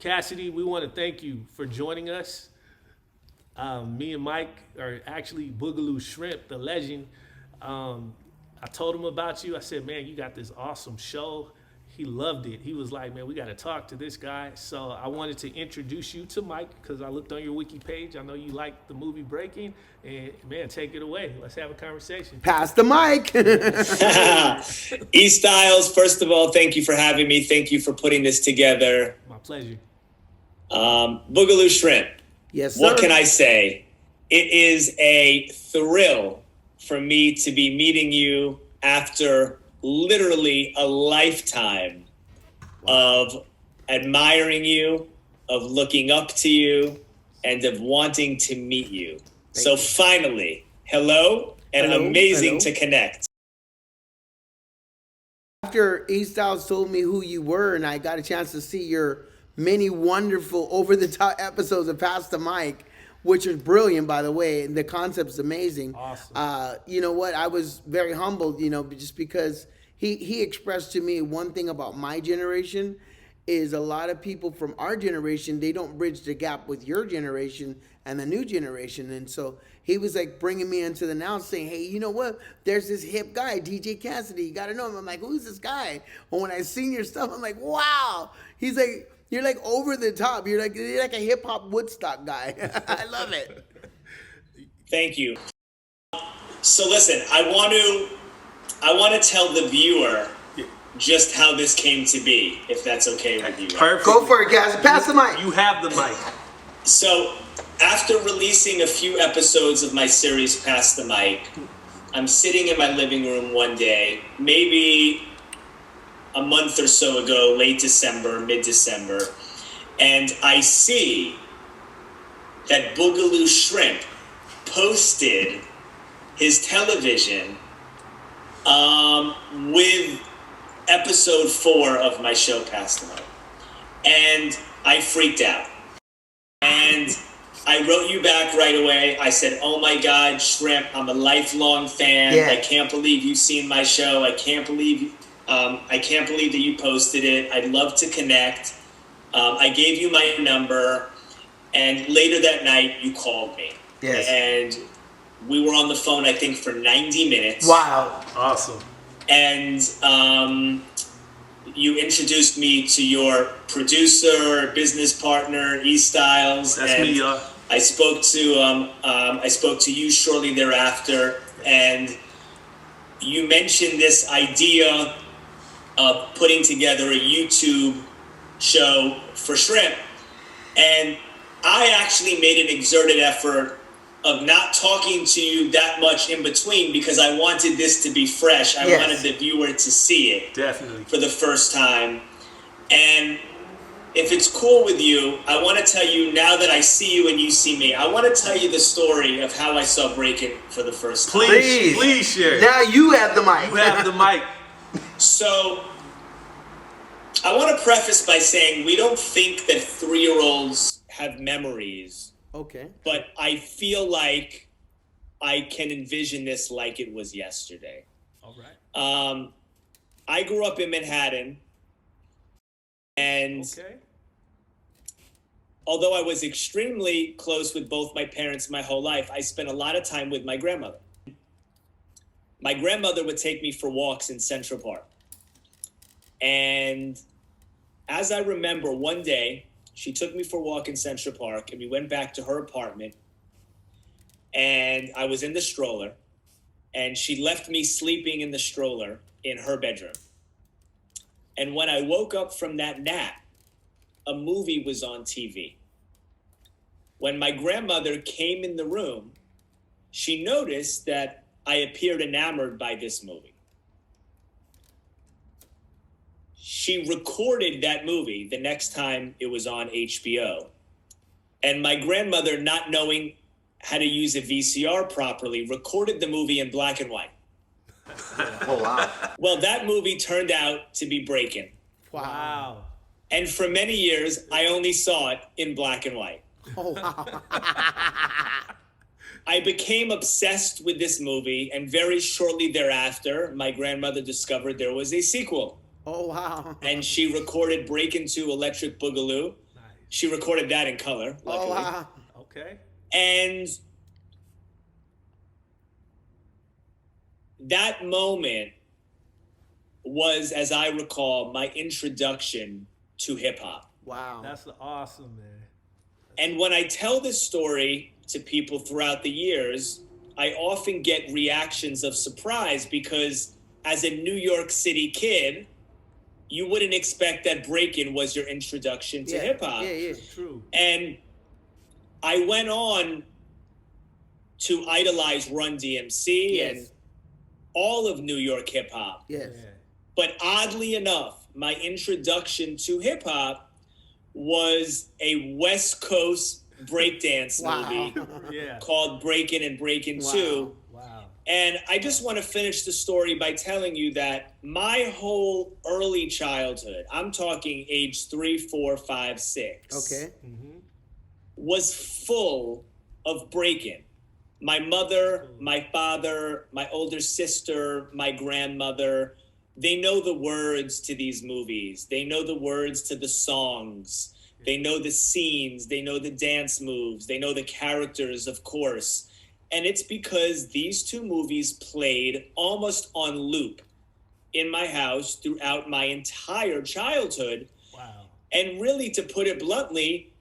Cassidy, we want to thank you for joining us. Me and Mike are actually Boogaloo Shrimp, the legend. I told him about you. I said, man, you got this awesome show. He loved it. He was like, man, we got to talk to this guy. So I wanted to introduce you to Mike because I looked on your wiki page. I know you like the movie Breaking. And, man, take it away. Let's have a conversation. Pass the mic. E Styles, first of all, thank you for having me. Thank you for putting this together. My pleasure. Boogaloo Shrimp. Yes, sir. What can I say? It is a thrill for me to be meeting you after literally a lifetime of admiring you, of looking up to you, and of wanting to meet you. So finally, hello, and amazing to connect. After E Styles told me who you were and I got a chance to see your many wonderful over-the-top episodes of Pass the Mic, which is brilliant, by the way, and the concept's amazing. Awesome. You know what? I was very humbled, just because he expressed to me one thing about my generation is a lot of people from our generation, they don't bridge the gap with your generation and the new generation. And so he was like bringing me into the now saying, hey, you know what? There's this hip guy, DJ Cassidy. You got to know him. I'm like, who's this guy? And when I seen your stuff, I'm like, wow. He's like, you're like over the top. You're like a hip hop Woodstock guy. I love it. Thank you. So listen, I want to tell the viewer just how this came to be, if that's okay with you. Perfect. Go for it, guys. Pass the mic. You have the mic. So after releasing a few episodes of my series Pass the Mic, I'm sitting in my living room one day, maybe a month or so ago, late December, mid-December, and I see that Boogaloo Shrimp posted his television with episode 4 of my show, Pass the Mic. And I freaked out. And I wrote you back right away. I said, oh my God, Shrimp, I'm a lifelong fan. Yeah. I can't believe you've seen my show. I can't believe that you posted it. I'd love to connect. I gave you my number, and later that night you called me. Yes. And we were on the phone, I think, for 90 minutes. Wow. Awesome. And you introduced me to your producer, business partner, E Styles. That's and me, y'all. I spoke to you shortly thereafter, and you mentioned this idea of putting together a YouTube show for Shrimp. And I actually made an exerted effort of not talking to you that much in between because I wanted this to be fresh. I wanted the viewer to see it. Definitely. For the first time. And if it's cool with you, I want to tell you, now that I see you and you see me, I want to tell you the story of how I saw Breakin for the first time. Please share. Now you have the mic. You have the mic. So, I want to preface by saying we don't think that 3-year-olds have memories. Okay. But I feel like I can envision this like it was yesterday. All right. I grew up in Manhattan, and although I was extremely close with both my parents my whole life, I spent a lot of time with my grandmother. My grandmother would take me for walks in Central Park. And as I remember, one day, she took me for a walk in Central Park, and we went back to her apartment, and I was in the stroller, and she left me sleeping in the stroller in her bedroom. And when I woke up from that nap, a movie was on TV. When my grandmother came in the room, she noticed that I appeared enamored by this movie. She recorded that movie the next time it was on HBO. And my grandmother, not knowing how to use a VCR properly, recorded the movie in black and white. Oh, wow. Well, that movie turned out to be Breakin. Wow. And for many years, I only saw it in black and white. Oh, wow. I became obsessed with this movie, and very shortly thereafter, my grandmother discovered there was a sequel. Oh, wow. And she recorded Breakin' 2 Electric Boogaloo. Nice. She recorded that in color, Oh, luckily. wow. Okay. And that moment was, as I recall, my introduction to hip hop. Wow. That's awesome, man. And when I tell this story to people throughout the years, I often get reactions of surprise because as a New York City kid, you wouldn't expect that Breakin was your introduction to hip hop. Yeah. True. And I went on to idolize Run DMC and all of New York hip hop. Yes. Yeah. But oddly enough, my introduction to hip hop was a West Coast breakdance movie Yeah. called Breakin and Breakin Wow. 2. Wow. And I just want to finish the story by telling you that my whole early childhood, I'm talking age 3, 4, 5, 6, Okay. was full of breaking. My mother, my father, my older sister, my grandmother, they know the words to these movies. They know the words to the songs. They know the scenes. They know the dance moves. They know the characters, of course. And it's because these two movies played almost on loop in my house throughout my entire childhood. Wow. And really, to put it bluntly,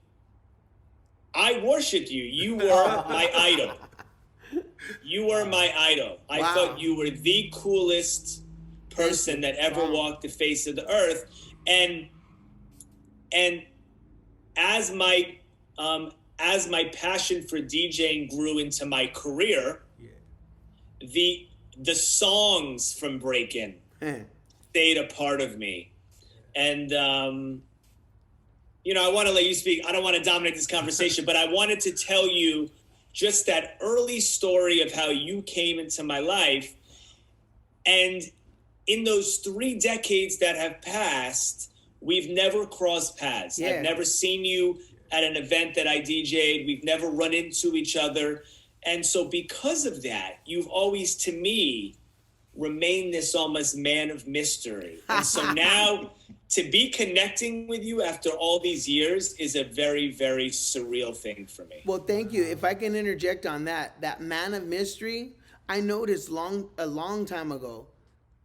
I worshiped you. You were my idol. You were my idol. I Wow. thought you were the coolest person that ever walked the face of the earth. And as my passion for DJing grew into my career, the songs from Breakin stayed a part of me. And I want to let you speak. I don't want to dominate this conversation, but I wanted to tell you just that early story of how you came into my life. And in those 3 decades that have passed, we've never crossed paths. Yeah. I've never seen you at an event that I DJ'd. We've never run into each other. And so because of that, you've always, to me, remained this almost man of mystery. And so now to be connecting with you after all these years is a very, very surreal thing for me. Well, thank you. If I can interject on that man of mystery, I noticed a long time ago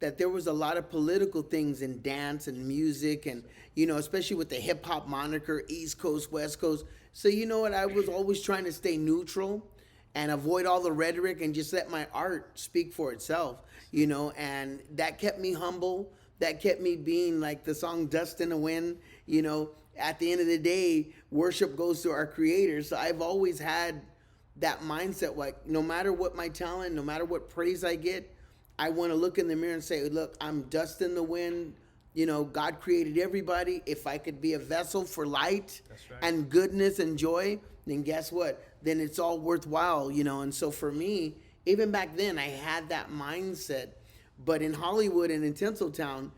that there was a lot of political things in dance and music and, especially with the hip hop moniker, East Coast, West Coast. So you know what? I was always trying to stay neutral and avoid all the rhetoric and just let my art speak for itself, and that kept me humble. That kept me being like the song Dust in the Wind, at the end of the day, worship goes to our creator. So I've always had that mindset, like no matter what my talent, no matter what praise I get, I want to look in the mirror and say, look, I'm dust in the wind. God created everybody. If I could be a vessel for light and goodness and joy, then guess what? Then it's all worthwhile, And so for me, even back then, I had that mindset. But in Hollywood and in Tinseltown,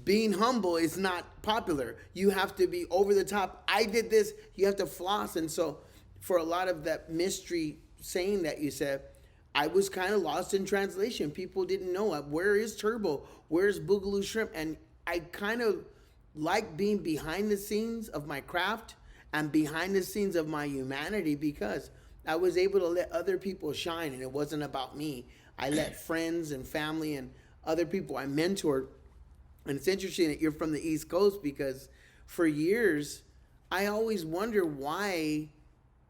being humble is not popular. You have to be over the top. I did this. You have to floss. And so for a lot of that mystery saying that you said, I was kind of lost in translation. People didn't know, where is Turbo? Where's Boogaloo Shrimp? And I kind of like being behind the scenes of my craft and behind the scenes of my humanity because I was able to let other people shine and it wasn't about me. I let friends and family and other people I mentored. And it's interesting that you're from the East Coast because for years, I always wonder why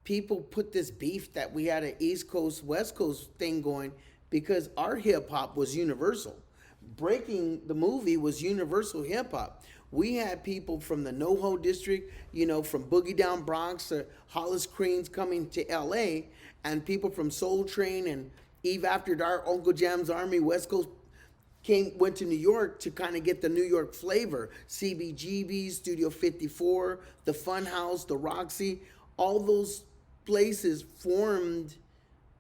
people put this beef that we had an East Coast, West Coast thing going because our hip hop was universal. Breaking the movie was universal hip hop. We had people from the NoHo district, from Boogie Down Bronx to Hollis Cranes coming to LA, and people from Soul Train and Eve After Dark, Uncle Jam's Army, West Coast went to New York to kind of get the New York flavor. CBGB, Studio 54, the Funhouse, the Roxy, all those places formed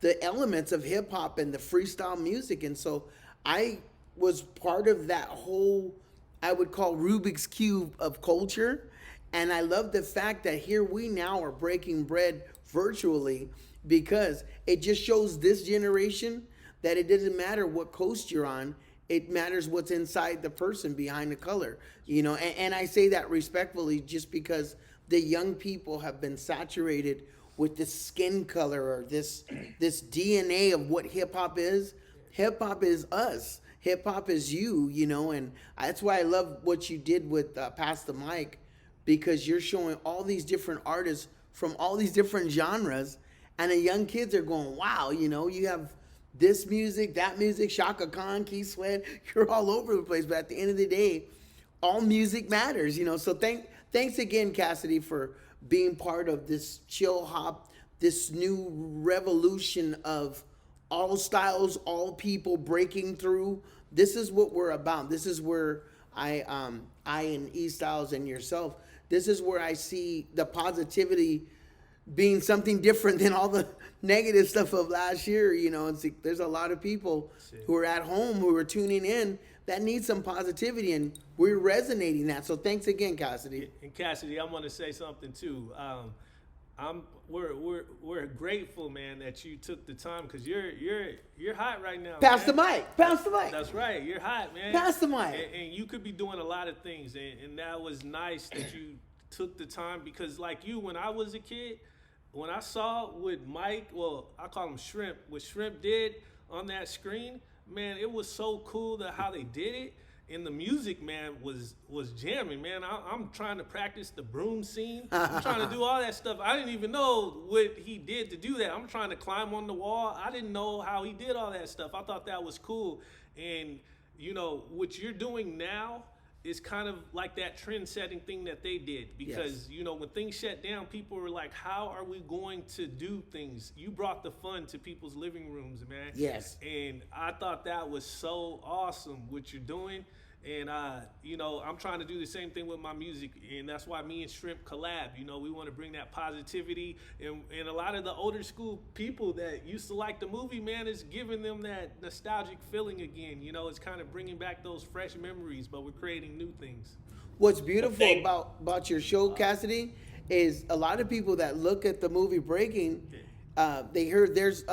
the elements of hip hop and the freestyle music. And so I was part of that whole, I would call Rubik's Cube of culture. And I love the fact that here we now are breaking bread virtually because it just shows this generation that it doesn't matter what coast you're on. It matters what's inside the person behind the color, and I say that respectfully just because the young people have been saturated with this skin color or this DNA of what hip hop is. Hip hop is us. Hip hop is you, you know, and that's why I love what you did with Pass the Mic, because you're showing all these different artists from all these different genres, and the young kids are going, wow, you know, you have this music, that music, Shaka Khan, Keith Sweat, you're all over the place. But at the end of the day, all music matters, you know. So thanks again, Cassidy, for being part of this chill hop, this new revolution of all styles, all people breaking through. This is what we're about. This is where I and E Styles and yourself, this is where I see the positivity being something different than all the negative stuff of last year. You know, it's like, there's a lot of people who are at home who are tuning in that need some positivity, and we're resonating that. So thanks again, Cassidy. And Cassidy, I'm going to say something too. We're grateful, man, that you took the time, because you're hot right now. Pass man. the mic. Pass the mic. That's right. You're hot, man. Pass the mic. And you could be doing a lot of things, and that was nice that you took the time, because like you, when I was a kid, when I saw what Mike, well, I call him Shrimp, what Shrimp did on that screen, man, it was so cool how they did it. And the music, man, was jamming, man. I'm trying to practice the broom scene. I'm trying to do all that stuff. I didn't even know what he did to do that. I'm trying to climb on the wall. I didn't know how he did all that stuff. I thought that was cool. And, you know, what you're doing now is kind of like that trend-setting thing that they did. Because, you know, when things shut down, people were like, how are we going to do things? You brought the fun to people's living rooms, man. Yes. And I thought that was so awesome, what you're doing. And, you know, I'm trying to do the same thing with my music, and that's why me and Shrimp collab. You know, we want to bring that positivity, and a lot of the older school people that used to like the movie, man, is giving them that nostalgic feeling again. You know, it's kind of bringing back those fresh memories, but we're creating new things. What's beautiful about your show, Cassidy, is a lot of people that look at the movie Breaking, they heard there's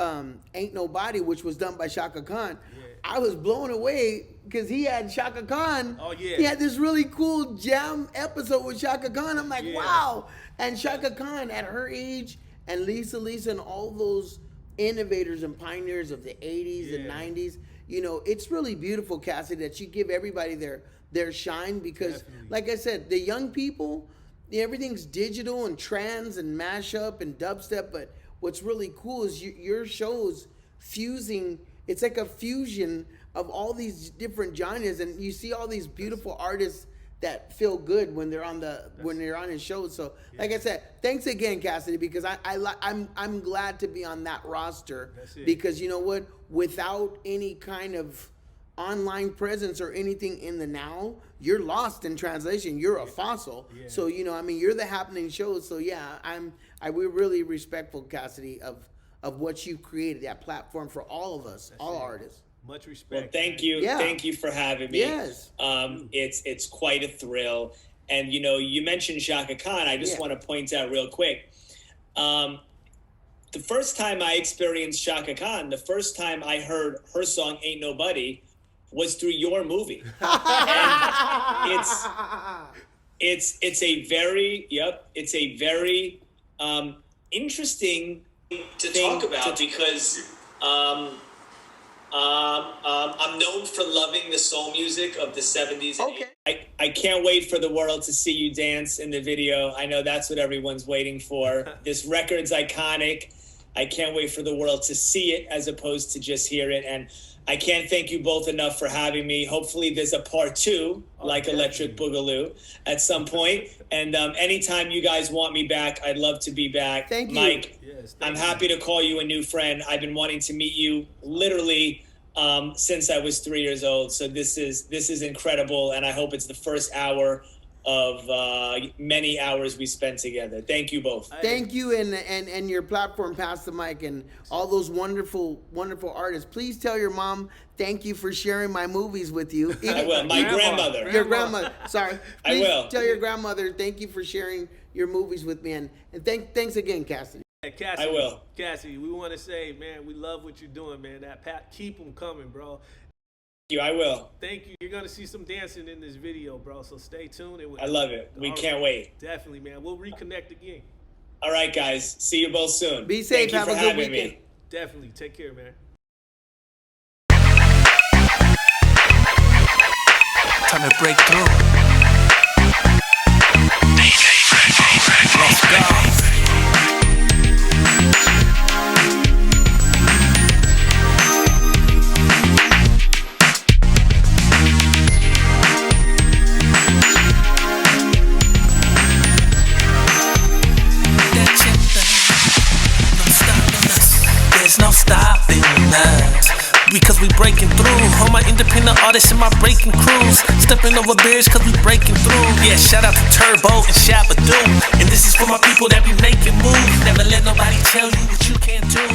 Ain't Nobody, which was done by Shaka Khan. Yeah. I was blown away because he had Shaka Khan. Oh, yeah. He had this really cool jam episode with Shaka Khan. I'm like, Yeah. wow. And Shaka Khan at her age, and Lisa and all those innovators and pioneers of the 80s and 90s. You know, it's really beautiful, Cassidy, that you give everybody their shine, because, like I said, the young people, everything's digital and trance and mashup and dubstep, but what's really cool is your show's fusing. It's like a fusion of all these different genres, and you see all these beautiful artists that feel good when they're on his show. So, like I said, thanks again, Cassidy, because I'm glad to be on that roster, because you know what? Without any kind of online presence or anything in the now, you're lost in translation. You're a fossil. Yeah. So, you know, I mean, you're the happening show. So yeah, we're really respectful, Cassidy, of what you created, that platform for all of us, all artists. Much respect. Well, thank you. Yeah. Thank you for having me. Yes. It's quite a thrill. And, you know, you mentioned Shaka Khan. I just want to point out real quick. The first time I experienced Shaka Khan, the first time I heard her song Ain't Nobody was through your movie. And it's a very interesting to talk about, because I'm known for loving the soul music of the 70s. Okay. I can't wait for the world to see you dance in the video. I know that's what everyone's waiting for. This record's iconic. I can't wait for the world to see it as opposed to just hear it. And I can't thank you both enough for having me. Hopefully there's a part 2, like Electric Boogaloo, at some point. And anytime you guys want me back, I'd love to be back. Thank you. Mike, I'm happy to call you a new friend. I've been wanting to meet you literally since I was 3 years old. So this is incredible, and I hope it's the first hour of many hours we spent together. Thank you both. Thank you, and your platform, Pass the Mic, and all those wonderful artists. Please tell your mom thank you for sharing my movies with you. I will. My grandmother. Your grandmother. Sorry. I will. Tell your grandmother thank you for sharing your movies with me, and thanks again, Cassidy. Cassidy, I will. Cassidy, we want to say, man, we love what you're doing, man. Keep them coming, bro. you. I will. Thank you. You're gonna see some dancing in this video, bro. So stay tuned. I love it. We can't wait. Definitely, man. We'll reconnect again. All right, guys. See you both soon. Be safe. Thank you Have for a good having weekend. me. Definitely. Take care, man. Time to break through. Let's go. There's no stopping us, because we breaking through. All my independent artists and my breaking crews, stepping over barriers cause we breaking through. Yeah, shout out to Turbo and Shabadoo. And this is for my people that be making moves. Never let nobody tell you what you can't do.